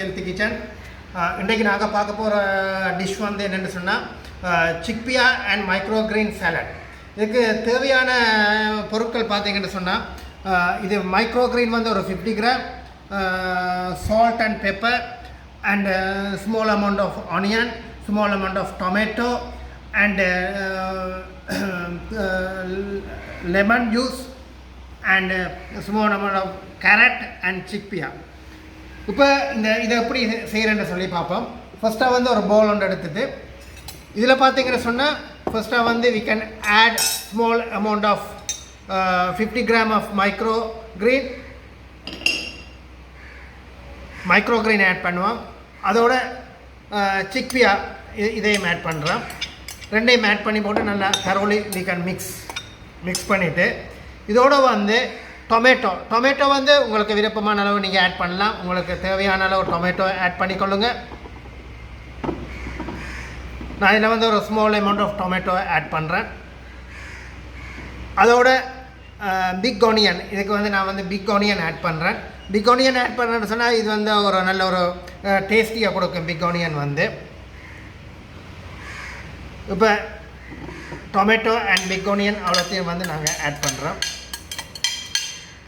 Healthy kitchen. இன்றைக்கு நாங்கள் பார்க்க போகிற டிஷ் வந்து என்னென்னு சொன்னால் சிக்பியா அண்ட் மைக்ரோ கிரீன் சாலட். இதுக்கு தேவையான பொருட்கள் பார்த்தீங்கன்னு சொன்னால் இது மைக்ரோ கிரீன் வந்து ஒரு 50 gram, salt and pepper and small amount of onion, small amount of tomato and lemon juice and small amount of carrot and chickpea. இப்போ இதை எப்படி செய்கிறேன்னு சொல்லி பார்ப்போம். ஃபஸ்ட்டாக வந்து ஒரு பவுல் ஒன்று எடுத்துட்டு இதில் பார்த்தீங்கன்னு சொன்னால் ஃபஸ்ட்டாக வந்து we can add small amount of 50 gram of micro green add பண்ணுவோம். அதோட chickpea இதையும் ஆட் பண்ணுறோம். ரெண்டையும் ஆட் பண்ணி போட்டு நல்லா தரோலி we can மிக்ஸ் பண்ணிவிட்டு இதோடு வந்து டொமேட்டோ வந்து உங்களுக்கு விருப்பமான அளவு நீங்கள் ஆட் பண்ணலாம். உங்களுக்கு தேவையான அளவு டொமேட்டோ ஆட் பண்ணிக்கொள்ளுங்க. நான் இதில் வந்து ஒரு small amount of tomato add பண்ணுறேன். அதோட பிக் ஆனியன், இதுக்கு வந்து நான் வந்து பிக் ஆனியன் ஆட் பண்ணுறேன். பிக் ஆனியன் ஆட் பண்ணுறேன்னு சொன்னால் இது வந்து ஒரு நல்ல ஒரு டேஸ்டியாக கொடுக்கும் பிக் ஆனியன் வந்து. இப்போ டொமேட்டோ அண்ட் பிக் ஆனியன் அவ்வளோத்தையும் வந்து நாங்கள் ஆட் பண்ணுறோம்.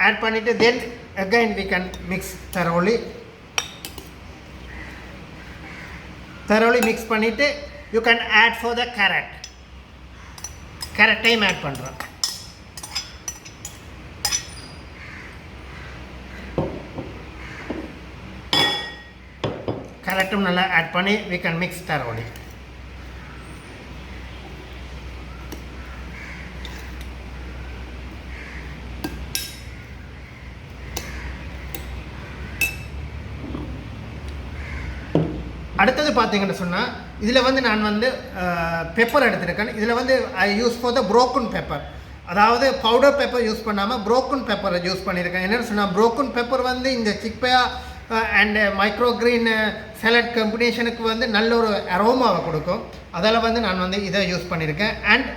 ஆட் பண்ணிவிட்டு then again we can mix thoroughly mix பண்ணிவிட்டு you can add for the கேரட்டையும் ஆட் பண்ணுறோம். கேரட்டும் நல்லா ஆட் பண்ணி we can மிக்ஸ் தரோலி. அடுத்தது பார்த்தீங்கன்னு சொன்னால் இதில் வந்து நான் வந்து பெப்பர் எடுத்துருக்கேன். இதில் வந்து I use for the broken pepper, அதாவது பவுடர் பெப்பர் யூஸ் பண்ணாமல் ப்ரோக்கன் பெப்பரை யூஸ் பண்ணியிருக்கேன். என்னென்னு சொன்னால் ப்ரோக்கன் பெப்பர் வந்து இந்த chickpea and micro green salad காம்பினேஷனுக்கு வந்து நல்ல ஒரு அரோமாவை கொடுக்கும். அதில் வந்து நான் வந்து இதை யூஸ் பண்ணியிருக்கேன். அண்ட்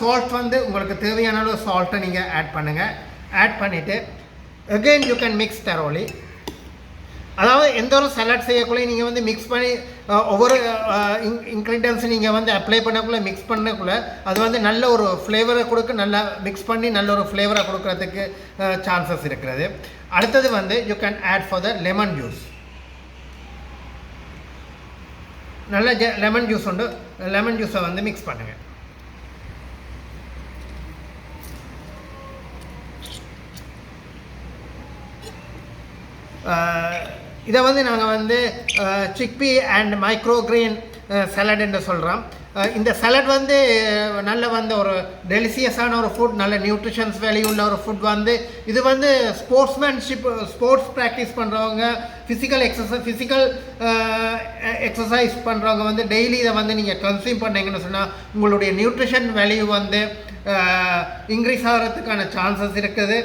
சால்ட் வந்து உங்களுக்கு தேவையான அளவு சால்ட்டை நீங்கள் ஆட் பண்ணுங்கள். ஆட் பண்ணிவிட்டு அகெயின் யூ கேன் மிக்ஸ் தரோலி. அதாவது எந்த ஒரு சலாட் செய்யக்குள்ளே நீங்கள் வந்து மிக்ஸ் பண்ணி ஒவ்வொரு இன்க்ரீடியன்ஸும் நீங்கள் வந்து அப்ளை பண்ணக்குள்ளே மிக்ஸ் பண்ணக்குள்ளே அது வந்து நல்ல ஒரு ஃப்ளேவரை கொடுக்க, நல்லா மிக்ஸ் பண்ணி நல்ல ஒரு ஃப்ளேவரை கொடுக்கறதுக்கு சான்சஸ் இருக்கிறது. அடுத்தது வந்து you can add for the lemon juice. நல்ல லெமன் ஜூஸ் உண்டு, லெமன் ஜூஸை வந்து மிக்ஸ் பண்ணுங்கள். இதை வந்து நாங்கள் வந்து chickpea and micro green salad என்று சொல்கிறோம். இந்த சலாட் வந்து நல்ல வந்து ஒரு டெலிசியஸான ஒரு ஃபுட், நல்ல நியூட்ரிஷன்ஸ் வேல்யூ உள்ள ஒரு ஃபுட் வந்து இது வந்து ஸ்போர்ட்ஸ் ப்ராக்டிஸ் பண்ணுறவங்க, ஃபிசிக்கல் எக்ஸசைஸ் பண்ணுறவங்க வந்து டெய்லி இதை வந்து நீங்கள் கன்சியூம் பண்ணிங்கன்னு சொன்னால் உங்களுடைய நியூட்ரிஷன் வேல்யூ வந்து இன்க்ரீஸ் ஆகிறதுக்கான சான்சஸ் இருக்குது.